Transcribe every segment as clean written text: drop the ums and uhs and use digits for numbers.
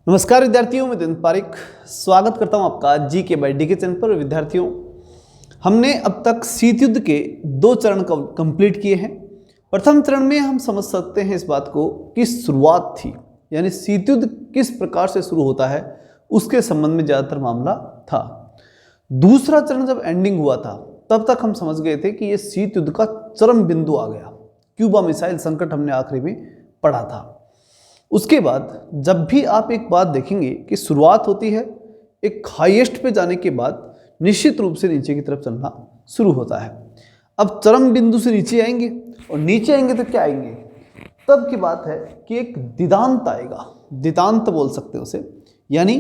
नमस्कार विद्यार्थियों, मैं दिनेश पारिक स्वागत करता हूं आपका जी के बाई डी के चैनल पर। विद्यार्थियों, हमने अब तक शीत युद्ध के 2 चरण कंप्लीट किए हैं। प्रथम चरण में हम समझ सकते हैं इस बात को कि शुरुआत थी, यानी शीत युद्ध किस प्रकार से शुरू होता है उसके संबंध में ज़्यादातर मामला था। दूसरा चरण जब एंडिंग हुआ था तब तक हम समझ गए थे कि ये शीत युद्ध का चरम बिंदु आ गया। क्यूबा मिसाइल संकट हमने आखिरी में पढ़ा था। उसके बाद जब भी आप एक बात देखेंगे कि शुरुआत होती है, एक हाईएस्ट पे जाने के बाद निश्चित रूप से नीचे की तरफ चलना शुरू होता है। अब चरम बिंदु से नीचे आएंगे और नीचे आएंगे तो क्या आएंगे, तब की बात है कि एक दितांत आएगा। दितांत बोल सकते हैं उसे, यानी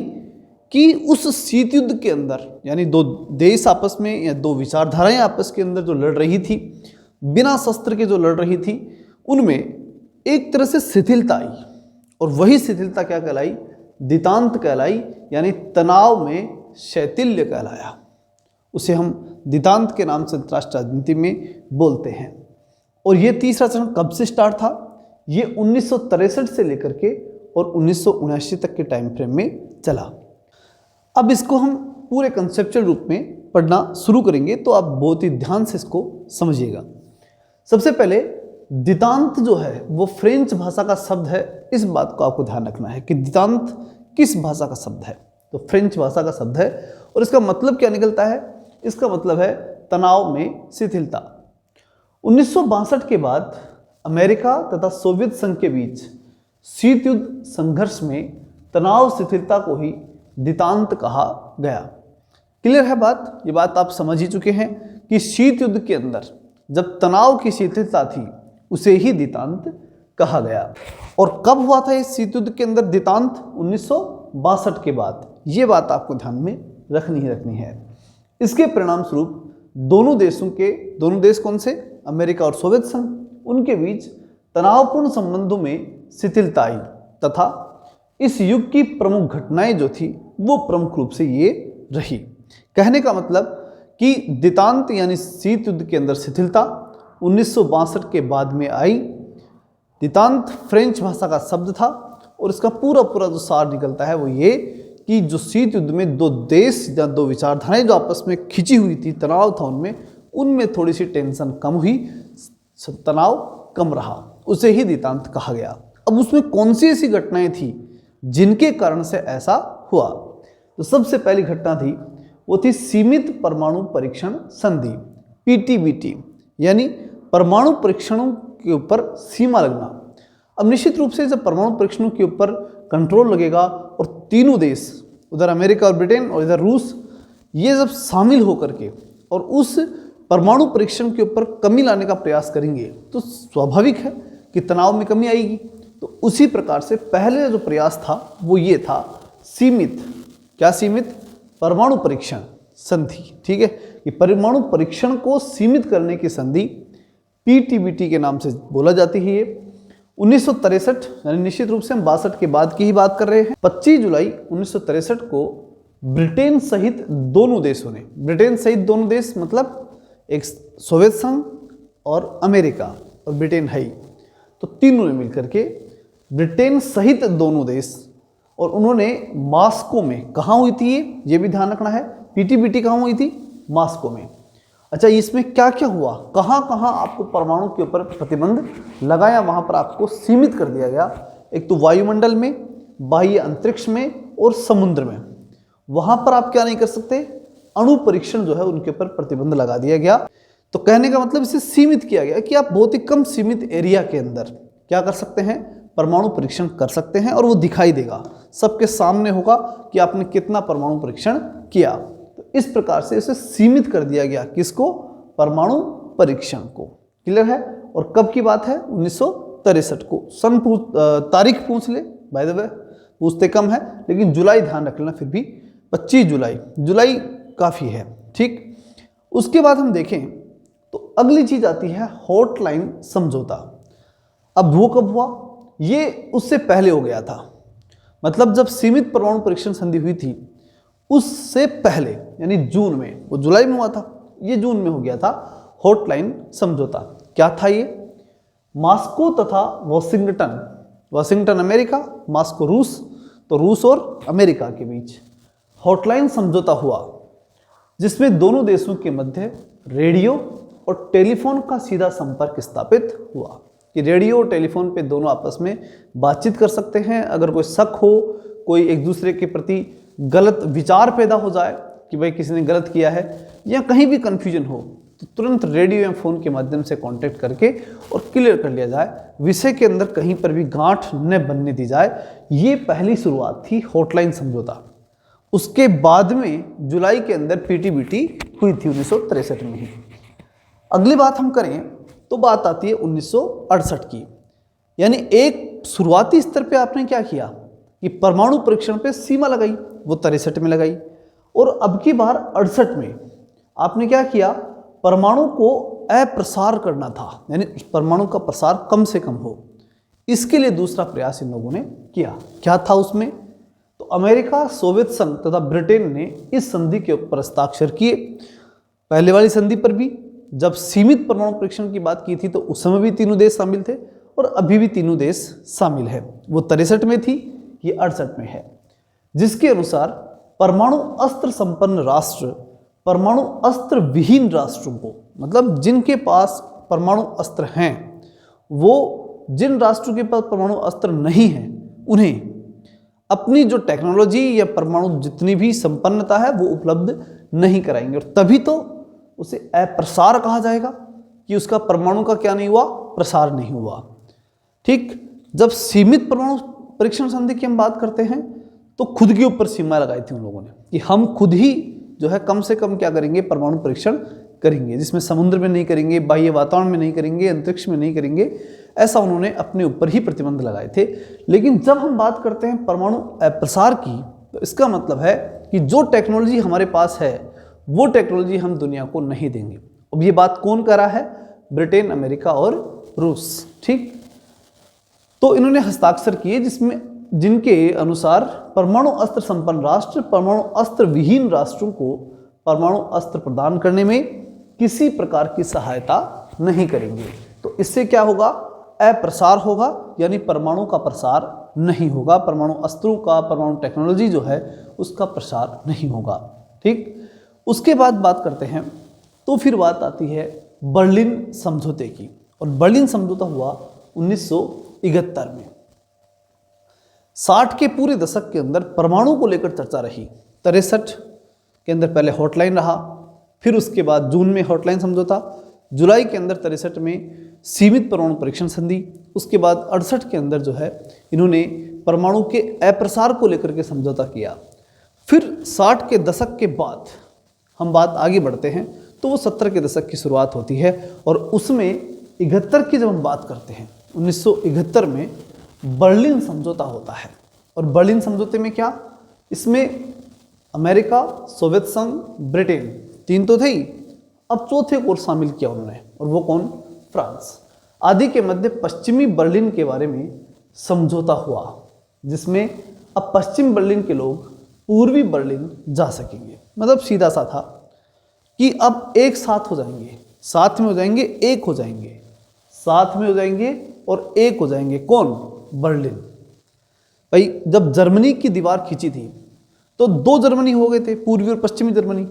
कि उस शीत युद्ध के अंदर, यानी 2 देश आपस में या 2 विचारधाराएं आपस के अंदर जो लड़ रही थी, बिना शस्त्र के जो लड़ रही थी, उनमें एक तरह से शिथिलता आई। और वही शिथिलता क्या कहलाई? दितांत कहलाई, यानी तनाव में शैथिल्य कहलाया। उसे हम दितांत के नाम से अंतर्राष्ट्रीय राजनीति में बोलते हैं। और ये तीसरा चरण कब से स्टार्ट था? ये 1963 से लेकर के और 1979 तक के टाइम फ्रेम में चला। अब इसको हम पूरे कंसेप्चुअल रूप में पढ़ना शुरू करेंगे तो आप बहुत ही ध्यान से इसको समझिएगा। सबसे पहले दितांत जो है वो फ्रेंच भाषा का शब्द है। इस बात को आपको ध्यान रखना है कि दितांत किस भाषा का शब्द है। तो फ्रेंच भाषा का शब्द है और इसका मतलब क्या निकलता है? इसका मतलब है तनाव में शिथिलता। 1962 के बाद अमेरिका तथा सोवियत संघ के बीच शीत युद्ध संघर्ष में तनाव शिथिलता को ही दितांत कहा गया। क्लियर है बात? ये बात आप समझ ही चुके हैं कि शीत युद्ध के अंदर जब तनाव की शिथिलता थी उसे ही दितांत कहा गया। और कब हुआ था इस शीत युद्ध के अंदर दितांत? 1962 के बाद। ये बात आपको ध्यान में रखनी है। इसके परिणाम स्वरूप दोनों देश कौन से? अमेरिका और सोवियत संघ, उनके बीच तनावपूर्ण संबंधों में शिथिलता आई तथा इस युग की प्रमुख घटनाएं जो थी वो प्रमुख रूप से ये रही। कहने का मतलब कि दितांत यानी शीत युद्ध के अंदर शिथिलता 1962 के बाद में आई। दितांत फ्रेंच भाषा का शब्द था और इसका पूरा जो सार निकलता है वो ये कि जो शीत युद्ध में 2 देश या 2 विचारधाराएं जो आपस में खिंची हुई थी, तनाव था उनमें थोड़ी सी टेंशन कम हुई, तनाव कम रहा, उसे ही दितांत कहा गया। अब उसमें कौन सी ऐसी घटनाएं थी जिनके कारण से ऐसा हुआ? तो सबसे पहली घटना थी वो थी सीमित परमाणु परीक्षण संधि, PTBT, यानी परमाणु परीक्षणों के ऊपर सीमा लगना। अब निश्चित रूप से जब परमाणु परीक्षणों के ऊपर कंट्रोल लगेगा और तीनों देश, उधर अमेरिका और ब्रिटेन और इधर रूस, ये जब शामिल होकर के और उस परमाणु परीक्षण के ऊपर कमी लाने का प्रयास करेंगे तो स्वाभाविक है कि तनाव में कमी आएगी। तो उसी प्रकार से पहले जो प्रयास था वो ये था सीमित, क्या सीमित? परमाणु परीक्षण संधि। ठीक है, कि परमाणु परीक्षण को सीमित करने की संधि PTBT के नाम से बोला जाती है। ये 1963, यानी निश्चित रूप से हम 62 के बाद की ही बात कर रहे हैं। 25 जुलाई 1963 को ब्रिटेन सहित दोनों देशों ने, ब्रिटेन सहित दोनों देश मतलब एक सोवियत संघ और अमेरिका और ब्रिटेन है ही, तो तीनों ने मिलकर के ब्रिटेन सहित दोनों देश, और उन्होंने मॉस्को में, कहाँ हुई थी ये भी ध्यान रखना है, PTBT कहाँ हुई थी? मॉस्को में। अच्छा, इसमें क्या क्या हुआ, कहाँ कहाँ आपको परमाणु के ऊपर प्रतिबंध लगाया, वहाँ पर आपको सीमित कर दिया गया। एक तो वायुमंडल में, बाह्य अंतरिक्ष में और समुद्र में, वहाँ पर आप क्या नहीं कर सकते? अणु परीक्षण जो है उनके ऊपर प्रतिबंध लगा दिया गया। तो कहने का मतलब इसे सीमित किया गया कि आप बहुत ही कम सीमित एरिया के अंदर क्या कर सकते हैं? परमाणु परीक्षण कर सकते हैं और वो दिखाई देगा, सबके सामने होगा कि आपने कितना परमाणु परीक्षण किया। तो इस प्रकार से इसे सीमित कर दिया गया। किसको? परमाणु परीक्षण को। क्लियर है? और कब की बात है? 1963 को। तारीख पूछ ले, बाय द वे पूछते कम है लेकिन जुलाई ध्यान रख लेना फिर भी। 25 जुलाई काफ़ी है। ठीक, उसके बाद हम देखें तो अगली चीज आती है हॉटलाइन समझौता। अब वो कब हुआ? ये उससे पहले हो गया था, मतलब जब सीमित परमाणु परीक्षण संधि हुई थी उससे पहले, यानी जून में, वो जुलाई में हुआ था, ये जून में हो गया था हॉटलाइन समझौता। क्या था ये? मॉस्को तथा वाशिंगटन अमेरिका, मॉस्को रूस, तो रूस और अमेरिका के बीच हॉटलाइन समझौता हुआ, जिसमें दोनों देशों के मध्य रेडियो और टेलीफोन का सीधा संपर्क स्थापित हुआ कि रेडियो और टेलीफोन पे दोनों आपस में बातचीत कर सकते हैं। अगर कोई शक हो, कोई एक दूसरे के प्रति गलत विचार पैदा हो जाए कि भाई किसी ने गलत किया है या कहीं भी कन्फ्यूजन हो, तो तुरंत रेडियो या फ़ोन के माध्यम से कांटेक्ट करके और क्लियर कर लिया जाए, विषय के अंदर कहीं पर भी गांठ न बनने दी जाए। ये पहली शुरुआत थी हॉटलाइन समझौता। उसके बाद में जुलाई के अंदर पीटीबीटी हुई थी 1963 में ही। अगली बात हम करें तो बात आती है 1968 की, यानी एक शुरुआती स्तर पे आपने क्या किया कि परमाणु परीक्षण पे सीमा लगाई, वो 63 में लगाई, और अब की बार 68 में आपने क्या किया, परमाणु को अप्रसार करना था, यानी परमाणु का प्रसार कम से कम हो। इसके लिए दूसरा प्रयास इन लोगों ने किया। क्या था उसमें, तो अमेरिका, सोवियत संघ तथा ब्रिटेन ने इस संधि के ऊपर हस्ताक्षर किए। पहले वाली संधि पर भी जब सीमित परमाणु परीक्षण की बात की थी तो उस समय भी तीनों देश शामिल थे और अभी भी तीनों देश शामिल है। वो 63 में थी, ये 68 में है, जिसके अनुसार परमाणु अस्त्र संपन्न राष्ट्र परमाणु अस्त्र विहीन राष्ट्रों को, मतलब जिनके पास परमाणु अस्त्र हैं, वो जिन राष्ट्रों के पास परमाणु अस्त्र नहीं है उन्हें अपनी जो टेक्नोलॉजी या परमाणु जितनी भी संपन्नता है वो उपलब्ध नहीं कराएंगे, और तभी तो उसे अप्रसार कहा जाएगा कि उसका परमाणु का क्या नहीं हुआ, प्रसार नहीं हुआ। ठीक, जब सीमित परमाणु परीक्षण संधि की हम बात करते हैं तो खुद के ऊपर सीमा लगाई थी उन लोगों ने कि हम खुद ही जो है कम से कम क्या करेंगे, परमाणु परीक्षण करेंगे, जिसमें समुद्र में नहीं करेंगे, बाह्य वातावरण में नहीं करेंगे, अंतरिक्ष में नहीं करेंगे। ऐसा उन्होंने अपने ऊपर ही प्रतिबंध लगाए थे। लेकिन जब हम बात करते हैं परमाणु प्रसार की, तो इसका मतलब है कि जो टेक्नोलॉजी हमारे पास है वो टेक्नोलॉजी हम दुनिया को नहीं देंगे। अब ये बात कौन कर रहा है, ब्रिटेन, अमेरिका और रूस। ठीक, तो इन्होंने हस्ताक्षर किए जिसमें जिनके अनुसार परमाणु अस्त्र संपन्न राष्ट्र परमाणु अस्त्र विहीन राष्ट्रों को परमाणु अस्त्र प्रदान करने में किसी प्रकार की सहायता नहीं करेंगे। तो इससे क्या होगा, अप्रसार होगा, यानी परमाणु का प्रसार नहीं होगा, परमाणु अस्त्रों का, परमाणु टेक्नोलॉजी जो है उसका प्रसार नहीं होगा। ठीक, उसके बाद बात करते हैं तो फिर बात आती है बर्लिन समझौते की, और बर्लिन समझौता हुआ 1971 में। 60 के पूरे दशक के अंदर परमाणु को लेकर चर्चा रही। 63 के अंदर पहले हॉटलाइन रहा, फिर उसके बाद जून में हॉटलाइन समझौता, जुलाई के अंदर 63 में सीमित परमाणु परीक्षण संधि, उसके बाद 68 के अंदर जो है इन्होंने परमाणु के अप्रसार को लेकर के समझौता किया। फिर 60 के दशक के बाद हम बात आगे बढ़ते हैं तो वो 70 के दशक की शुरुआत होती है, और उसमें 71 की जब हम बात करते हैं 1971 में बर्लिन समझौता होता है। और बर्लिन समझौते में क्या, इसमें अमेरिका, सोवियत संघ, ब्रिटेन, तीन तो थे ही, अब चौथे को शामिल किया उन्होंने, और वो कौन, फ्रांस आदि के मध्य पश्चिमी बर्लिन के बारे में समझौता हुआ, जिसमें अब पश्चिम बर्लिन के लोग पूर्वी बर्लिन जा सकेंगे। मतलब सीधा सा था कि अब एक साथ हो जाएंगे, साथ में हो जाएंगे, एक हो जाएंगे, साथ में हो जाएंगे और एक हो जाएंगे। कौन, बर्लिन। भाई जब जर्मनी की दीवार खींची थी तो दो जर्मनी हो गए थे, पूर्वी और पश्चिमी जर्मनी।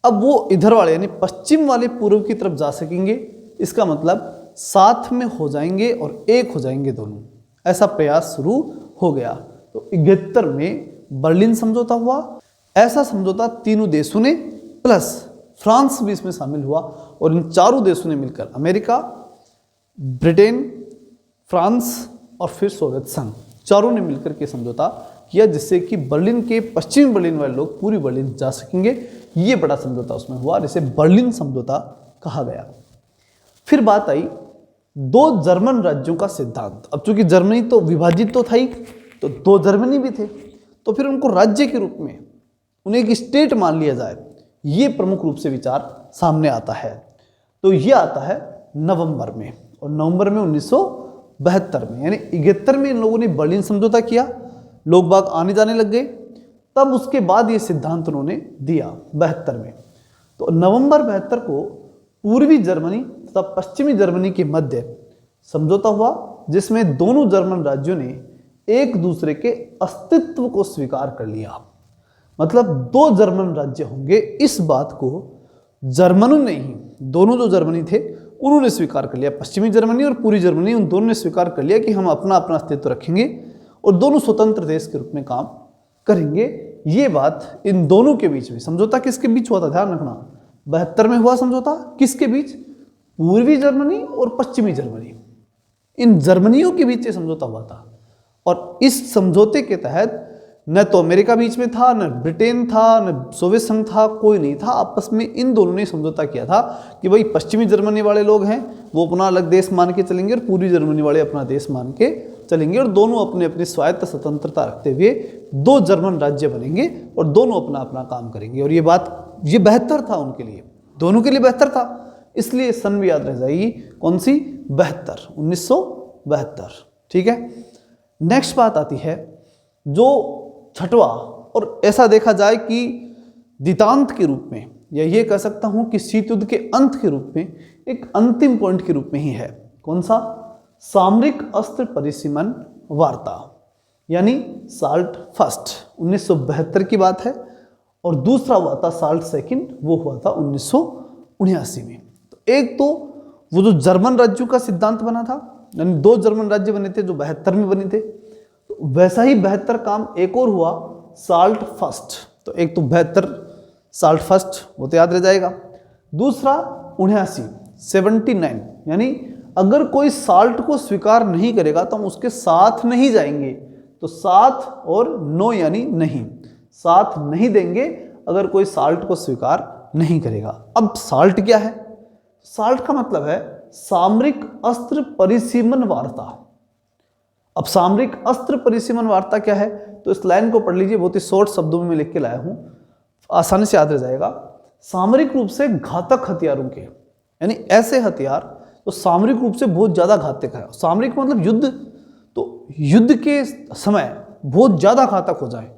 अब वो इधर वाले यानी पश्चिम वाले पूर्व की तरफ जा सकेंगे, इसका मतलब साथ में हो जाएंगे और एक हो जाएंगे दोनों। ऐसा प्रयास शुरू हो गया। तो 71 में बर्लिन समझौता हुआ। ऐसा समझौता तीनों देशों ने प्लस फ्रांस भी इसमें शामिल हुआ, और इन चारों देशों ने मिलकर, अमेरिका, ब्रिटेन, फ्रांस और फिर सोवियत संघ, चारों ने मिलकर के समझौता किया, जिससे कि बर्लिन के पश्चिमी बर्लिन वाले लोग पूरी बर्लिन जा सकेंगे। ये बड़ा समझौता उसमें हुआ, जिसे बर्लिन समझौता कहा गया। फिर बात आई दो जर्मन राज्यों का सिद्धांत। अब चूंकि जर्मनी तो विभाजित तो था ही, तो दो जर्मनी भी थे, तो फिर उनको राज्य के रूप में उन्हें एक स्टेट मान लिया जाए, ये प्रमुख रूप से विचार सामने आता है। तो ये आता है नवंबर में, और नवंबर में 1972 में, यानी 71 में इन लोगों ने बर्लिन समझौता किया, लोग बाग आने जाने लग गए। तब उसके बाद ये सिद्धांत उन्होंने दिया 72 में। तो नवंबर 72 को पूर्वी जर्मनी तथा पश्चिमी जर्मनी के मध्य समझौता हुआ, जिसमें दोनों जर्मन राज्यों ने एक दूसरे के अस्तित्व को स्वीकार कर लिया। मतलब दो जर्मन राज्य होंगे, इस बात को जर्मनों ने ही, दोनों जो जर्मनी थे उन्होंने स्वीकार कर लिया, पश्चिमी जर्मनी और पूरी जर्मनी, उन दोनों ने स्वीकार कर लिया कि हम अपना अपना अस्तित्व रखेंगे और दोनों स्वतंत्र देश के रूप में काम करेंगे। ये बात इन दोनों के बीच में, समझौता किसके बीच हुआ था, ध्यान रखना, 72 में हुआ समझौता, किसके बीच, पूर्वी जर्मनी और पश्चिमी जर्मनी, इन जर्मनियों के बीच ये समझौता हुआ था। और इस समझौते के तहत न तो अमेरिका बीच में था, न ब्रिटेन था, न सोवियत संघ था, कोई नहीं था, आपस में इन दोनों ने समझौता किया था कि भाई पश्चिमी जर्मनी वाले लोग हैं वो अपना अलग देश मान के चलेंगे और पूर्वी जर्मनी वाले अपना देश मान के चलेंगे और दोनों अपने अपनी स्वायत्त स्वतंत्रता रखते हुए दो जर्मन राज्य बनेंगे और दोनों अपना अपना काम करेंगे। और ये बात, ये बेहतर था उनके लिए, दोनों के लिए बेहतर था, इसलिए सन भी याद रह जाएगी, कौन सी, 72, 1972। ठीक है, नेक्स्ट बात आती है जो छठवा, और ऐसा देखा जाए कि दितांत के रूप में, या ये कह सकता हूं कि शीत युद्ध के अंत के रूप में, एक अंतिम पॉइंट के रूप में ही है, कौन सा, सामरिक अस्त्र परिसीमन वार्ता, यानी साल्ट फर्स्ट, 1972 की बात है, और दूसरा हुआ था साल्ट सेकंड, वो हुआ था 1979 में। तो एक तो वो जो जर्मन राज्यों का सिद्धांत बना था, यानी दो जर्मन राज्य बने थे जो 72 में बने थे, तो वैसा ही 72 काम एक और हुआ, साल्ट फर्स्ट। तो एक तो 72 साल्ट फर्स्ट, वो तो याद रह जाएगा, दूसरा 79, यानी अगर कोई साल्ट को स्वीकार नहीं करेगा तो हम उसके साथ नहीं जाएंगे, तो साथ और नो यानी नहीं, साथ नहीं देंगे अगर कोई साल्ट को स्वीकार नहीं करेगा। अब साल्ट क्या है, साल्ट का मतलब है सामरिक अस्त्र परिसीमन वार्ता। अब सामरिक अस्त्र परिसीमन वार्ता क्या है, तो इस लाइन को पढ़ लीजिए, बहुत ही शॉर्ट शब्दों में मैं लिख के लाया हूं, आसानी से याद रह जाएगा। सामरिक रूप से घातक हथियारों के, यानी ऐसे हथियार तो सामरिक रूप से बहुत ज्यादा घातक है, सामरिक मतलब युद्ध, तो युद्ध के समय बहुत ज्यादा घातक हो जाए।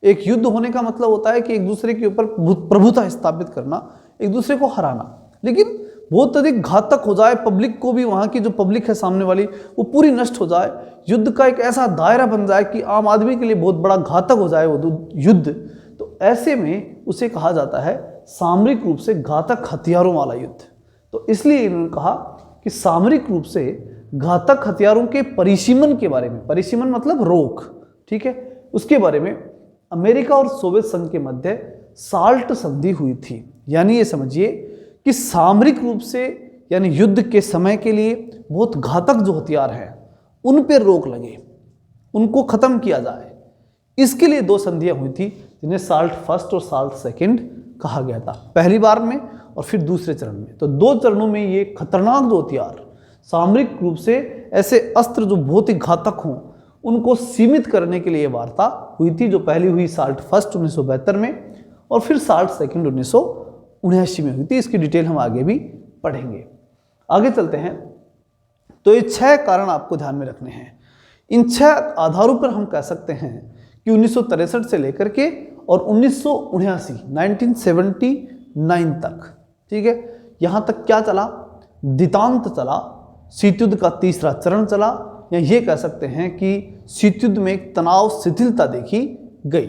एक युद्ध होने का मतलब होता है कि एक दूसरे के ऊपर प्रभुता स्थापित करना, एक दूसरे को हराना, लेकिन बहुत अधिक घातक हो जाए, पब्लिक को भी, वहां की जो पब्लिक है सामने वाली, वो पूरी नष्ट हो जाए, युद्ध का एक ऐसा दायरा बन जाए कि आम आदमी के लिए बहुत बड़ा घातक हो जाए वो युद्ध, तो ऐसे में उसे कहा जाता है सामरिक रूप से घातक हथियारों वाला युद्ध। तो इसलिए इन्होंने कहा कि सामरिक रूप से घातक हथियारों के परिसीमन के बारे में, परिसीमन मतलब रोक, ठीक है, उसके बारे में अमेरिका और सोवियत संघ के मध्य साल्ट संधि हुई थी। यानी ये समझिए कि सामरिक रूप से, यानी युद्ध के समय के लिए बहुत घातक जो हथियार हैं उन पर रोक लगे, उनको खत्म किया जाए, इसके लिए दो संधियां हुई थी जिन्हें साल्ट फर्स्ट और साल्ट सेकंड कहा गया था, पहली बार में और फिर दूसरे चरण में। तो दो चरणों में ये खतरनाक जो हथियार, सामरिक रूप से ऐसे अस्त्र जो बहुत ही घातक हों, उनको सीमित करने के लिए वार्ता हुई थी, जो पहली हुई साल्ट फर्स्ट 1972 में और फिर साल्ट सेकंड 1979 में हुई थी। इसकी डिटेल हम आगे भी पढ़ेंगे। आगे चलते हैं। तो ये 6 कारण आपको ध्यान में रखने हैं। इन 6 आधारों पर हम कह सकते हैं कि 1963 से लेकर के और 1979 तक, ठीक है, यहां तक क्या चला, दितांत चला, शीत युद्ध का तीसरा चरण चला, या ये कह सकते हैं कि शीत युद्ध में एक तनाव शिथिलता देखी गई।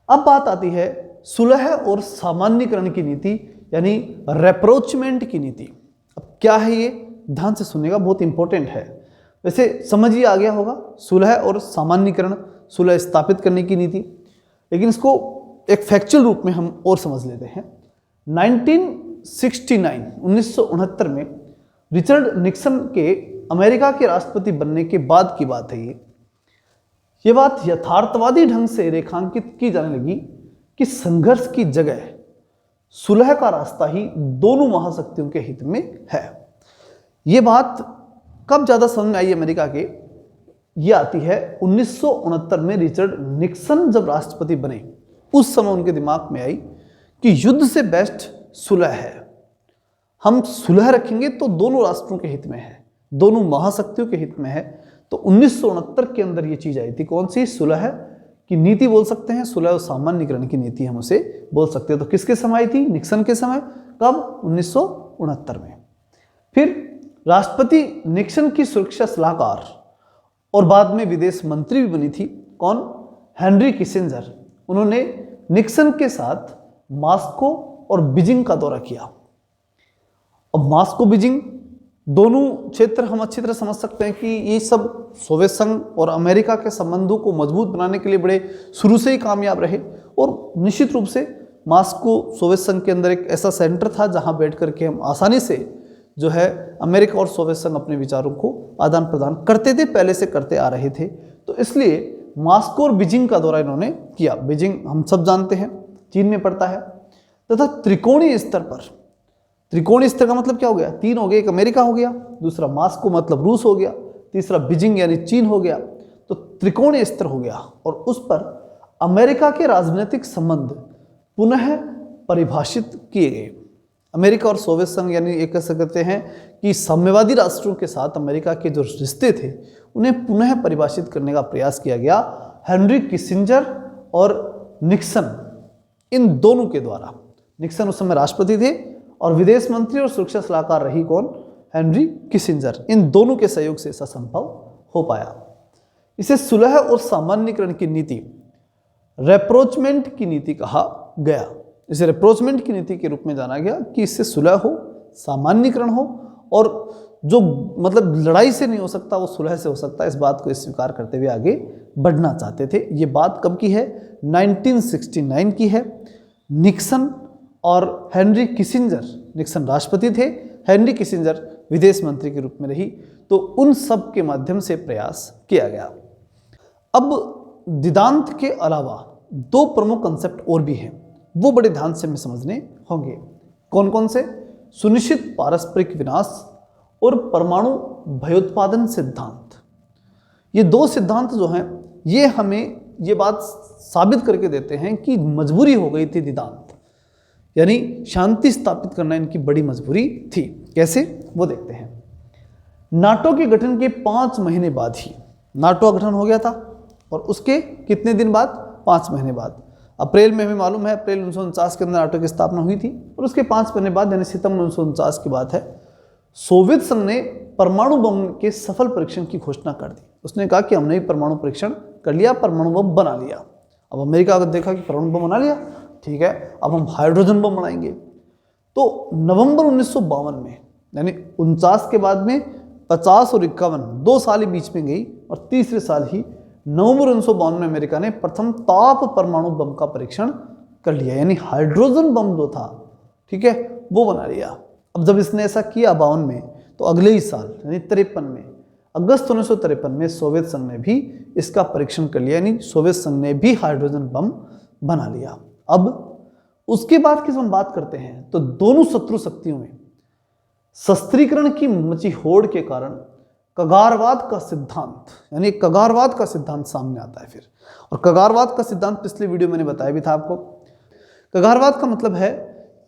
अब बात आती है सुलह और सामान्यीकरण की नीति, यानी रेप्रोचमेंट की नीति। अब क्या है ये, ध्यान से सुनिएगा, बहुत इंपॉर्टेंट है। वैसे समझ ही आ गया होगा, सुलह और सामान्यीकरण, सुलह स्थापित करने की नीति, लेकिन इसको एक फैक्चुअल रूप में हम और समझ लेते हैं। 1969 में रिचर्ड निक्सन के अमेरिका के राष्ट्रपति बनने के बाद की बात है ये बात यथार्थवादी ढंग से रेखांकित की जाने लगी कि संघर्ष की जगह सुलह का रास्ता ही दोनों महाशक्तियों के हित में है। ये बात कब ज्यादा समझ में आई अमेरिका के, ये आती है 1969 में रिचर्ड निक्सन जब राष्ट्रपति बने, उस समय उनके दिमाग में आई कि युद्ध से बेस्ट सुलह है। हम सुलह रखेंगे तो दोनों राष्ट्रों के हित में है, दोनों महाशक्तियों के हित में है। तो 1969 के अंदर ये चीज आई थी, कौन सी, सुलह की नीति बोल सकते हैं, सुलह और सामान्यीकरण की नीति हम उसे बोल सकते हैं। तो किसके समय आई थी, निक्सन के समय, कब, 1969 में। फिर राष्ट्रपति निक्सन की सुरक्षा सलाहकार और बाद में विदेश मंत्री भी बनी थी। कौन? Henry Kissinger. उन्होंने निक्सन के साथ मॉस्को और बीजिंग का दौरा किया। अब मॉस्को बीजिंग दोनों क्षेत्र हम अच्छी तरह समझ सकते हैं कि ये सब सोवियत संघ और अमेरिका के संबंधों को मजबूत बनाने के लिए बड़े शुरू से ही कामयाब रहे। और निश्चित रूप से मॉस्को सोवियत संघ के अंदर एक ऐसा सेंटर था जहां बैठ करके हम आसानी से जो है अमेरिका और सोवियत संघ अपने विचारों को आदान प्रदान करते थे, पहले से करते आ रहे थे। तो इसलिए मॉस्को और बीजिंग का दौरा इन्होंने किया। बीजिंग हम सब जानते हैं चीन में पड़ता है। तथा त्रिकोणीय स्तर पर, त्रिकोणीय स्तर का मतलब क्या हो गया? तीन हो गए, एक अमेरिका हो गया, दूसरा मॉस्को मतलब रूस हो गया, तीसरा बीजिंग यानी चीन हो गया। तो त्रिकोणीय स्तर हो गया और उस पर अमेरिका के राजनीतिक संबंध पुनः परिभाषित किए गए। अमेरिका और सोवियत संघ यानी एक कह सकते हैं कि साम्यवादी राष्ट्रों के साथ अमेरिका के जो रिश्ते थे उन्हें पुनः परिभाषित करने का प्रयास किया गया हेनरी किसिंजर और निक्सन, इन दोनों के द्वारा। निक्सन उस समय राष्ट्रपति थे और विदेश मंत्री और सुरक्षा सलाहकार रही कौन? Henry Kissinger. इन दोनों के सहयोग से ऐसा संभव हो पाया। इसे सुलह और सामान्यीकरण की नीति, रेप्रोचमेंट की नीति कहा गया। इसे रेप्रोचमेंट की नीति के रूप में जाना गया कि इससे सुलह हो, सामान्यीकरण हो और जो मतलब लड़ाई से नहीं हो सकता वो सुलह से हो सकता है, इस बात को स्वीकार करते हुए आगे बढ़ना चाहते थे। ये बात कब की है? 1969 की है। निक्सन और हेनरी किसिंजर, निक्सन राष्ट्रपति थे, हेनरी किसिंजर विदेश मंत्री के रूप में रही। तो उन सब के माध्यम से प्रयास किया गया। अब दिदांत के अलावा दो प्रमुख कंसेप्ट और भी हैं, वो बड़े ध्यान से हमें समझने होंगे। कौन कौन से? सुनिश्चित पारस्परिक विनाश और परमाणु भयोत्पादन सिद्धांत। ये दो सिद्धांत जो हैं ये हमें ये बात साबित करके देते हैं कि मजबूरी हो गई थी दिदांत, यानी शांति स्थापित करना इनकी बड़ी मजबूरी थी। कैसे? वो देखते हैं। नाटो के गठन के 5 महीने बाद ही नाटो का गठन हो गया था और उसके कितने दिन बाद? 5 महीने बाद। अप्रैल में हमें मालूम है अप्रैल 1949 के अंदर नाटो की स्थापना हुई थी और उसके 5 महीने बाद यानी सितंबर 1949 की बात है, सोवियत संघ ने परमाणु बम के सफल परीक्षण की घोषणा कर दी। उसने कहा कि हमने परमाणु परीक्षण कर लिया, परमाणु बम बना लिया। अब अमेरिका को देखा कि परमाणु बम बना लिया, ठीक है, अब हम हाइड्रोजन बम बनाएंगे। तो नवंबर 1952 में यानी 49 के बाद में 50 और 51 2 साल ही बीच में गई और तीसरे साल ही नवंबर 1952 में अमेरिका ने प्रथम ताप परमाणु बम का परीक्षण कर लिया, यानी हाइड्रोजन बम जो था, ठीक है, वो बना लिया। अब जब इसने ऐसा किया 52 में, तो अगले ही साल यानी 53 में, अगस्त 1953 में सोवियत संघ ने भी इसका परीक्षण कर लिया, यानी सोवियत संघ ने भी हाइड्रोजन बम बना लिया। अब उसके बाद की हम बात करते हैं तो दोनों शत्रु शक्तियों में शस्त्रीकरण की मची होड़ के कारण कगारवाद का सिद्धांत, यानी कगारवाद का सिद्धांत सामने आता है फिर। और कगारवाद का सिद्धांत पिछले वीडियो मैंने बताया भी था आपको। कगारवाद का मतलब है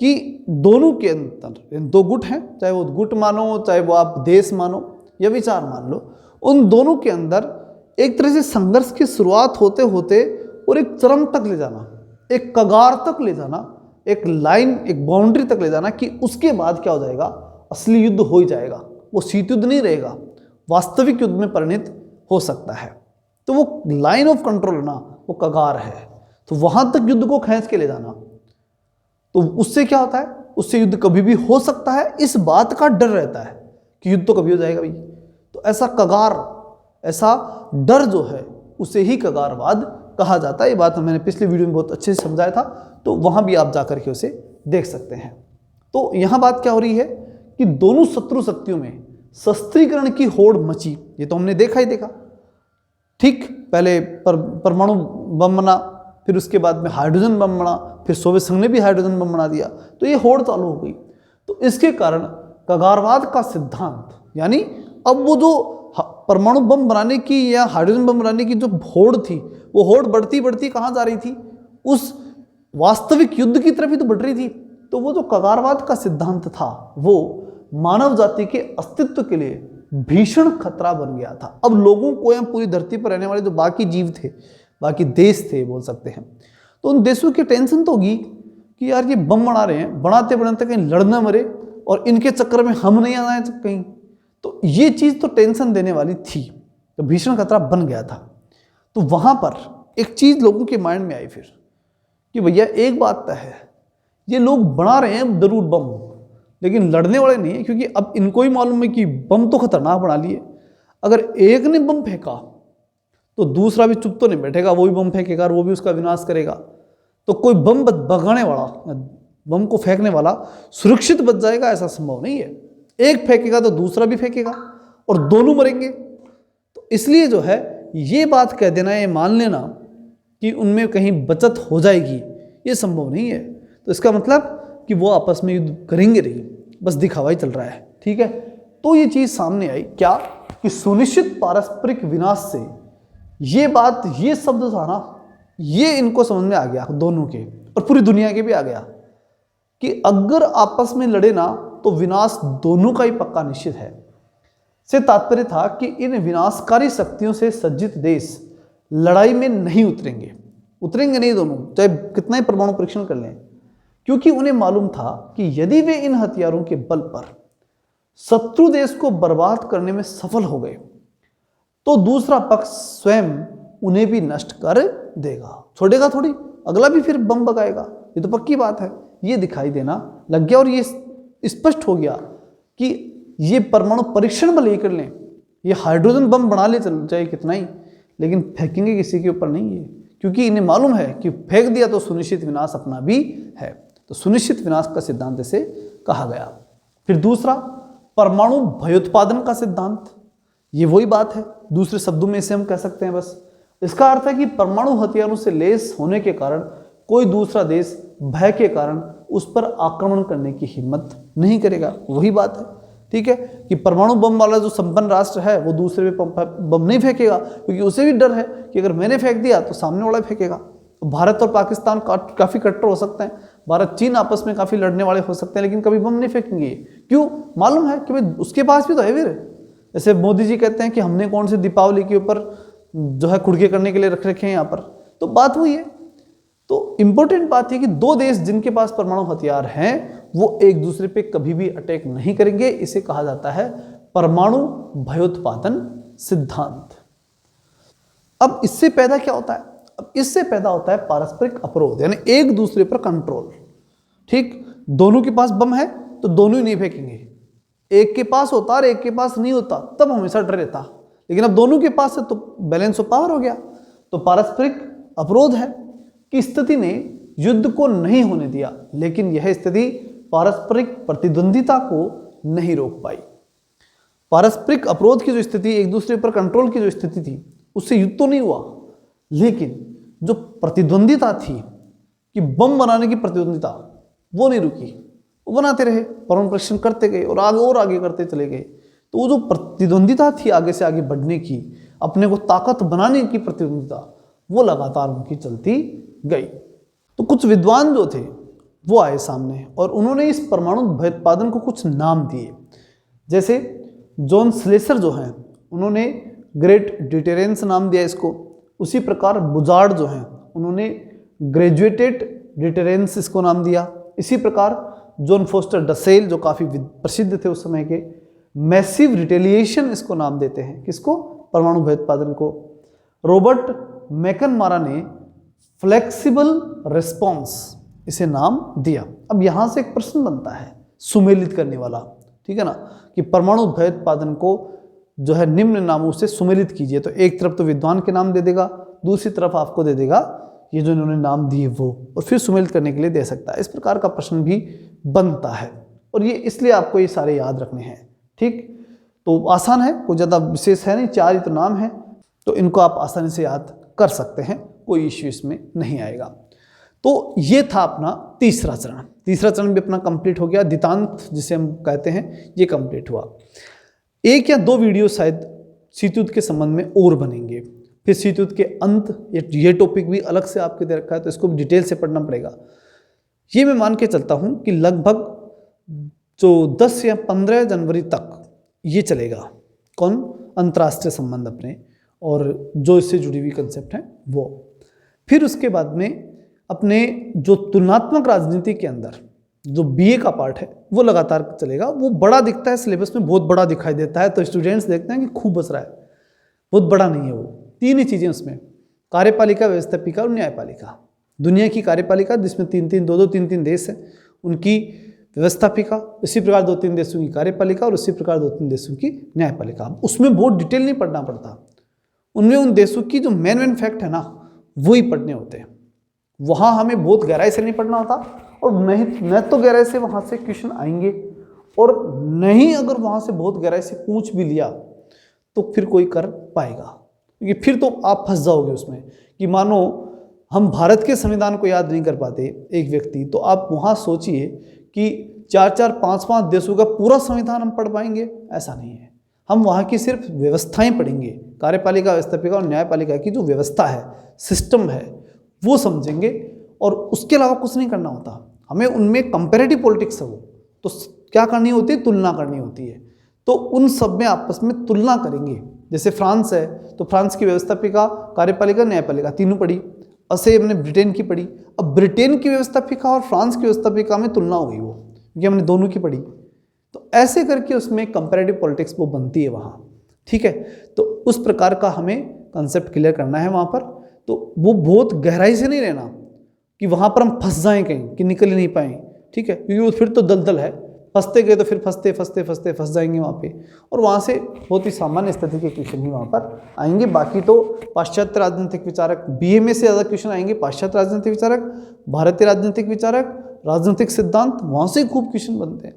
कि दोनों के अंदर दो गुट हैं, चाहे वो गुट मानो, चाहे वो आप देश मानो या विचार मान लो, उन दोनों के अंदर एक तरह से संघर्ष की शुरुआत होते होते और एक चरम तक ले जाना, एक कगार तक ले जाना, एक लाइन, एक बाउंड्री तक ले जाना कि उसके बाद क्या हो जाएगा, असली युद्ध हो ही जाएगा, वो शीत युद्ध नहीं रहेगा, वास्तविक युद्ध में परिणत हो सकता है। तो वो लाइन ऑफ कंट्रोल ना, वो कगार है। तो वहां तक युद्ध को खींच के ले जाना, तो उससे क्या होता है, उससे युद्ध कभी भी हो सकता है, इस बात का डर रहता है कि युद्ध तो कभी हो जाएगा भाई। तो ऐसा कगार, ऐसा डर जो है उसे ही कगारवाद कहा जाता है। ये बात मैंने पिछले वीडियो में बहुत अच्छे से समझाया था, तो वहां भी आप जाकर के उसे देख सकते हैं। तो यहां बात क्या हो रही है कि दोनों शत्रु शक्तियों में शस्त्रीकरण की होड़ मची, ये तो हमने देखा ही देखा। ठीक, पहले परमाणु बम बना, फिर उसके बाद में हाइड्रोजन बम बना, फिर सोवियत संघ ने भी हाइड्रोजन बम बना दिया, तो ये होड़ चालू हो गई। तो इसके कारण कगारवाद का सिद्धांत, यानी अब वो जो परमाणु बम बनाने की या हाइड्रोजन बम बनाने की जो होड़ थी, वो होड़ बढ़ती बढ़ती कहाँ जा रही थी, उस वास्तविक युद्ध की तरफ ही तो बढ़ रही थी। तो वो जो कगारवाद का सिद्धांत था वो मानव जाति के अस्तित्व के लिए भीषण खतरा बन गया था। अब लोगों को या पूरी धरती पर रहने वाले जो बाकी जीव थे, बाकी देश थे बोल सकते हैं, तो उन देशों की टेंशन तो होगी कि यार ये बम बना रहे हैं, बनाते बनाते कहीं लड़ना मरे और इनके चक्कर में हम नहीं आ जाए कहीं। तो ये चीज़ तो टेंशन देने वाली थी। तो भीषण खतरा बन गया था। तो वहाँ पर एक चीज़ लोगों के माइंड में आई फिर कि भैया एक बात तय है, ये लोग बना रहे हैं जरूर बम, लेकिन लड़ने वाले नहीं है, क्योंकि अब इनको ही मालूम है कि बम तो खतरनाक बना लिए। अगर एक ने बम फेंका तो दूसरा भी चुप तो नहीं बैठेगा, वो भी बम फेंकेगा और वो भी उसका विनाश करेगा। तो कोई बम भगाने वाला, बम को फेंकने वाला सुरक्षित बच जाएगा, ऐसा संभव नहीं है। एक फेंकेगा तो दूसरा भी फेंकेगा और दोनों मरेंगे। तो इसलिए जो है ये बात कह देना, ये मान लेना कि उनमें कहीं बचत हो जाएगी, ये संभव नहीं है। तो इसका मतलब कि वो आपस में युद्ध करेंगे नहीं, बस दिखावा ही चल रहा है। ठीक है, तो ये चीज़ सामने आई क्या कि सुनिश्चित पारस्परिक विनाश से ये बात, ये शब्द था ना, ये इनको समझ में आ गया दोनों के और पूरी दुनिया के भी आ गया कि अगर आपस में लड़े ना तो विनाश दोनों का ही पक्का निश्चित है। से तात्पर्य था कि इन विनाशकारी शक्तियों से सज्जित देश लड़ाई में नहीं उतरेंगे नहीं दोनों, चाहे कितना ही परमाणु परीक्षण कर लें, क्योंकि उन्हें मालूम था कि यदि वे इन हथियारों के बल पर शत्रु देश को बर्बाद करने में सफल हो गए तो दूसरा पक्ष स्वयं उन्हें भी नष्ट कर देगा, छोड़ेगा थोड़ी, अगला भी फिर बम लगाएगा। ये तो पक्की बात है। ये दिखाई देना लग गया और ये स्पष्ट हो गया कि ये परमाणु परीक्षण भले ही कर लें, ये हाइड्रोजन बम बना ले चल चाहे कितना ही, लेकिन फेंकेंगे किसी के ऊपर नहीं है, क्योंकि इन्हें मालूम है कि फेंक दिया तो सुनिश्चित विनाश अपना भी है। तो सुनिश्चित विनाश का सिद्धांत इसे कहा गया। फिर दूसरा, परमाणु भयोत्पादन का सिद्धांत। ये वही बात है, दूसरे शब्दों में इसे हम कह सकते हैं बस। इसका अर्थ है कि परमाणु हथियारों से लैस होने के कारण कोई दूसरा देश भय के कारण उस पर आक्रमण करने की हिम्मत नहीं करेगा। वही बात है, ठीक है, कि परमाणु बम वाला जो संपन्न राष्ट्र है वो दूसरे पे बम नहीं फेंकेगा, क्योंकि उसे भी डर है कि अगर मैंने फेंक दिया तो सामने वाला फेंकेगा। तो भारत और पाकिस्तान काफ़ी कट्टर हो सकते हैं, भारत चीन आपस में काफ़ी लड़ने वाले हो सकते हैं, लेकिन कभी बम नहीं फेंकेंगे। क्यों? मालूम है कि भाई उसके पास भी तो है वीर। जैसे मोदी जी कहते हैं कि हमने कौन से दीपावली के ऊपर जो है कुड़के करने के लिए रख रखे हैं यहाँ पर, तो बात वही है। तो इंपॉर्टेंट बात है कि दो देश जिनके पास परमाणु हथियार हैं वो एक दूसरे पे कभी भी अटैक नहीं करेंगे। इसे कहा जाता है परमाणु भयोत्पादन सिद्धांत। अब इससे पैदा क्या होता है? अब इससे पैदा होता है पारस्परिक अपरोध, यानी एक दूसरे पर कंट्रोल। ठीक, दोनों के पास बम है तो दोनों ही नहीं फेंकेंगे। एक के पास होता और एक के पास नहीं होता तब हमेशा डर रहता, लेकिन अब दोनों के पास है तो बैलेंस ऑफ पावर हो गया। तो पारस्परिक अपरोध है कि स्थिति ने युद्ध को नहीं होने दिया, लेकिन यह स्थिति पारस्परिक प्रतिद्वंदिता को नहीं रोक पाई। पारस्परिक अपरोध की जो स्थिति, एक दूसरे पर कंट्रोल की जो स्थिति थी, उससे युद्ध तो नहीं हुआ, लेकिन जो प्रतिद्वंदिता थी कि बम बनाने की प्रतिद्वंदिता, वो नहीं रुकी। वो बनाते रहे, परमाणु परीक्षण करते गए और आगे करते चले गए। तो वो जो प्रतिद्वंदिता थी आगे से आगे बढ़ने की, अपने को ताकत बनाने की प्रतिद्वंदिता, वो लगातार उनकी चलती गई। तो कुछ विद्वान जो थे वो आए सामने और उन्होंने इस परमाणु भयोत्पादन को कुछ नाम दिए। जैसे जॉन स्लेसर जो हैं उन्होंने ग्रेट डिटेरेंस नाम दिया इसको। उसी प्रकार बुजार्ड जो हैं उन्होंने ग्रेजुएटेड डिटेरेंस इसको नाम दिया। इसी प्रकार जॉन फोस्टर डसेल जो काफ़ी प्रसिद्ध थे उस समय के, मैसिव रिटेलिएशन इसको नाम देते हैं। किसको? परमाणु भयोत्पादन को। रॉबर्ट मैकनमारा ने फ्लेक्सिबल रिस्पॉन्स इसे नाम दिया। अब यहाँ से एक प्रश्न बनता है सुमेलित करने वाला, ठीक है ना, कि परमाणु भयोत्पादन को जो है निम्न नामों से सुमेलित कीजिए। तो एक तरफ तो विद्वान के नाम दे देगा, दूसरी तरफ आपको दे देगा ये जो इन्होंने नाम दिए वो, और फिर सुमेलित करने के लिए दे सकता है। इस प्रकार का प्रश्न भी बनता है और ये इसलिए आपको ये सारे याद रखने हैं। ठीक, तो आसान है, कोई ज़्यादा विशेष है नहीं, 4 ही तो नाम है, तो इनको आप आसानी से याद कर सकते हैं, कोई इश्यू इसमें नहीं आएगा। तो ये था अपना तीसरा चरण। तीसरा चरण भी अपना कंप्लीट हो गया, दितांत जिसे हम कहते हैं, ये कंप्लीट हुआ। 1 या 2 वीडियो शायद शीत युद्ध के संबंध में और बनेंगे। फिर शीत युद्ध के अंत, ये टॉपिक भी अलग से आपके दे रखा है, तो इसको डिटेल से पढ़ना पड़ेगा। ये मैं मान के चलता हूँ कि लगभग जो 10 या 15 जनवरी तक ये चलेगा। कौन? अंतर्राष्ट्रीय संबंध अपने, और जो इससे जुड़ी हुई कंसेप्ट हैं वो। फिर उसके बाद में अपने जो तुलनात्मक राजनीति के अंदर जो बीए का पार्ट है वो लगातार चलेगा। वो बड़ा दिखता है सिलेबस में, बहुत बड़ा दिखाई देता है, तो स्टूडेंट्स देखते हैं कि खूब बच रहा है, बहुत बड़ा नहीं है वो। 3 ही चीज़ें उसमें, कार्यपालिका, व्यवस्थापिका और न्यायपालिका। दुनिया की कार्यपालिका जिसमें 3-3, 2-2, 3-3 देश हैं, उनकी व्यवस्थापिका, इसी प्रकार 2-3 देशों की कार्यपालिका और उसी प्रकार 2-3 देशों की न्यायपालिका। उसमें बहुत डिटेल नहीं पढ़ना पड़ता, उनमें उन देशों की जो मेन फैक्ट है ना वो ही पढ़ने होते हैं। वहाँ हमें बहुत गहराई से नहीं पढ़ना होता, और न तो गहराई से वहाँ से क्वेश्चन आएंगे, और नहीं अगर वहाँ से बहुत गहराई से पूछ भी लिया तो फिर कोई कर पाएगा, क्योंकि फिर तो आप फंस जाओगे उसमें कि मानो हम भारत के संविधान को याद नहीं कर पाते एक व्यक्ति, तो आप वहाँ सोचिए कि 4-4, 5-5 देशों का पूरा संविधान हम पढ़ पाएंगे, ऐसा नहीं है। हम वहाँ की सिर्फ व्यवस्थाएं पढ़ेंगे, कार्यपालिका, व्यवस्थापिका और न्यायपालिका की जो व्यवस्था है, सिस्टम है, वो समझेंगे, और उसके अलावा कुछ नहीं करना होता हमें। उनमें कंपैरेटिव पॉलिटिक्स है वो, तो क्या करनी होती है, तुलना करनी होती है। तो उन सब में आपस में तुलना करेंगे। जैसे फ्रांस है तो फ्रांस की व्यवस्थापिका, कार्यपालिका, न्यायपालिका तीनों पढ़ी। ऐसे हमने ब्रिटेन की पढ़ी, अब ब्रिटेन की व्यवस्थापिका और फ्रांस की व्यवस्थापिका में तुलना हो गई वो, क्योंकि हमने दोनों की पढ़ी। तो ऐसे करके उसमें कंपैरेटिव पॉलिटिक्स वो बनती है वहाँ, ठीक है। तो उस प्रकार का हमें कंसेप्ट क्लियर करना है वहाँ पर। तो वो बहुत गहराई से नहीं रहना कि वहाँ पर हम फंस जाएं कहीं कि निकल ही नहीं पाएँ, ठीक है, क्योंकि वो फिर तो दलदल है, फंसते गए तो फिर फंस जाएंगे वहाँ पे, और वहाँ से बहुत ही सामान्य स्थिति के क्वेश्चन ही वहाँ पर आएंगे। बाकी तो पाश्चात्य राजनीतिक विचारक, बीए में से ज़्यादा क्वेश्चन आएंगे पाश्चात्य राजनीतिक विचारक, भारतीय राजनीतिक विचारक, राजनीतिक सिद्धांत, वहाँ से खूब क्वेश्चन बनते हैं।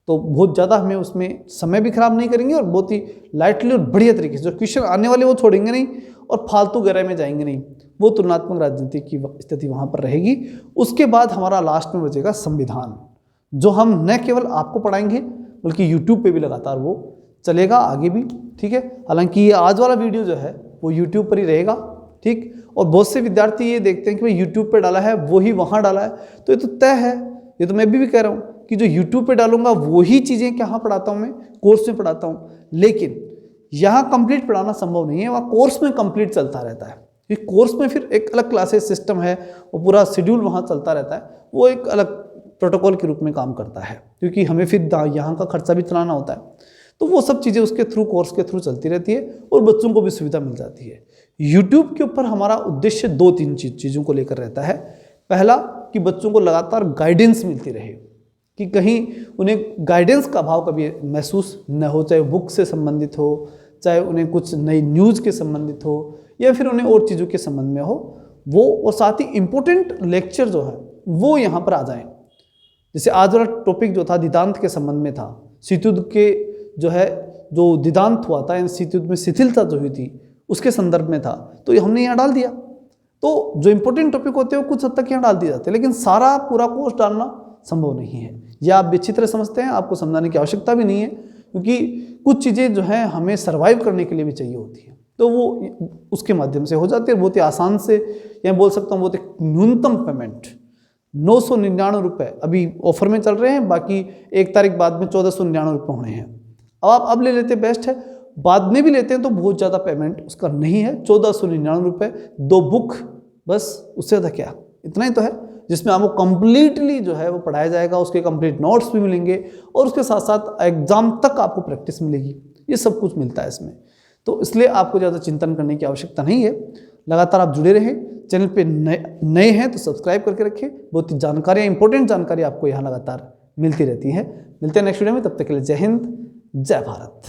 तो बहुत ज़्यादा हमें उसमें समय भी खराब नहीं करेंगे, और बहुत ही लाइटली और बढ़िया तरीके से जो क्वेश्चन आने वाले वो छोड़ेंगे नहीं, और फालतू गहराई में जाएंगे नहीं। वो तुलनात्मक राजनीति की स्थिति वहाँ पर रहेगी। उसके बाद हमारा लास्ट में बचेगा संविधान, जो हम न केवल आपको पढ़ाएंगे बल्कि यूट्यूब पे भी लगातार वो चलेगा आगे भी, ठीक है। हालांकि ये आज वाला वीडियो जो है वो यूट्यूब पर ही रहेगा, ठीक। और बहुत से विद्यार्थी ये देखते हैं कि भाई यूट्यूब पे डाला है वो ही वहाँ डाला है, तो ये तो तय है, ये तो मैं भी कह रहा हूँ कि जो यूट्यूब पे डालूंगा वही चीज़ें कहाँ पढ़ाता हूँ मैं, कोर्स में पढ़ाता हूँ। लेकिन यहाँ कंप्लीट पढ़ाना संभव नहीं है, वहाँ कोर्स में कंप्लीट चलता रहता है, क्योंकि कोर्स में फिर एक अलग क्लासेस सिस्टम है, वो पूरा शेड्यूल वहाँ चलता रहता है, वो एक अलग प्रोटोकॉल के रूप में काम करता है, क्योंकि हमें फिर यहाँ का खर्चा भी चलाना होता है। तो वो सब चीज़ें उसके थ्रू, कोर्स के थ्रू चलती रहती है, और बच्चों को भी सुविधा मिल जाती है। यूट्यूब के ऊपर हमारा उद्देश्य 2-3 चीज़ों को लेकर रहता है। पहला कि बच्चों को लगातार गाइडेंस मिलती रहे, कि कहीं उन्हें गाइडेंस का अभाव कभी महसूस न हो, चाहे बुक से संबंधित हो, चाहे उन्हें कुछ नई न्यूज़ के संबंधित हो, या फिर उन्हें और चीज़ों के संबंध में हो वो, और साथ ही इम्पोर्टेंट लेक्चर जो है वो यहाँ पर आ जाएं। जैसे आज वाला टॉपिक जो था दिदांत के संबंध में था, शीतयुद्ध के जो दिदांत हुआ था, इन शीतयुद्ध में शिथिलता जो हुई थी उसके संदर्भ में था, तो ये हमने यहाँ डाल दिया। तो जो इंपॉर्टेंट टॉपिक होते हैं वो कुछ हद तक यहाँ डाल दिए जाते हैं, लेकिन सारा पूरा कोर्स डालना संभव नहीं है। यह आप अच्छी तरह समझते हैं, आपको समझाने की आवश्यकता भी नहीं है, क्योंकि कुछ चीज़ें जो हैं हमें सर्वाइव करने के लिए भी चाहिए होती है, तो वो उसके माध्यम से हो जाती है बहुत ही आसान से। या बोल सकता हूँ बहुत ही न्यूनतम पेमेंट 999 रुपये अभी ऑफर में चल रहे हैं, बाकी 1 तारीख बाद में 1499 रुपये होने हैं। अब आप अब ले लेते बेस्ट है, बाद में भी लेते हैं तो बहुत ज़्यादा पेमेंट उसका नहीं है, 1499 रुपये, 2 बुक, बस उससे ज़्यादा क्या, इतना ही तो है, जिसमें आपको कंप्लीटली जो है वो पढ़ाया जाएगा, उसके कंप्लीट नोट्स भी मिलेंगे, और उसके साथ साथ एग्जाम तक आपको प्रैक्टिस मिलेगी। ये सब कुछ मिलता है इसमें, तो इसलिए आपको ज़्यादा चिंतन करने की आवश्यकता नहीं है। लगातार आप जुड़े रहें, चैनल पे नए हैं तो सब्सक्राइब करके रखें, बहुत ही जानकारियाँ, इंपॉर्टेंट जानकारी आपको यहाँ लगातार मिलती रहती है। मिलते हैं नेक्स्ट वीडियो में, तब तक के लिए जय हिंद, जय भारत।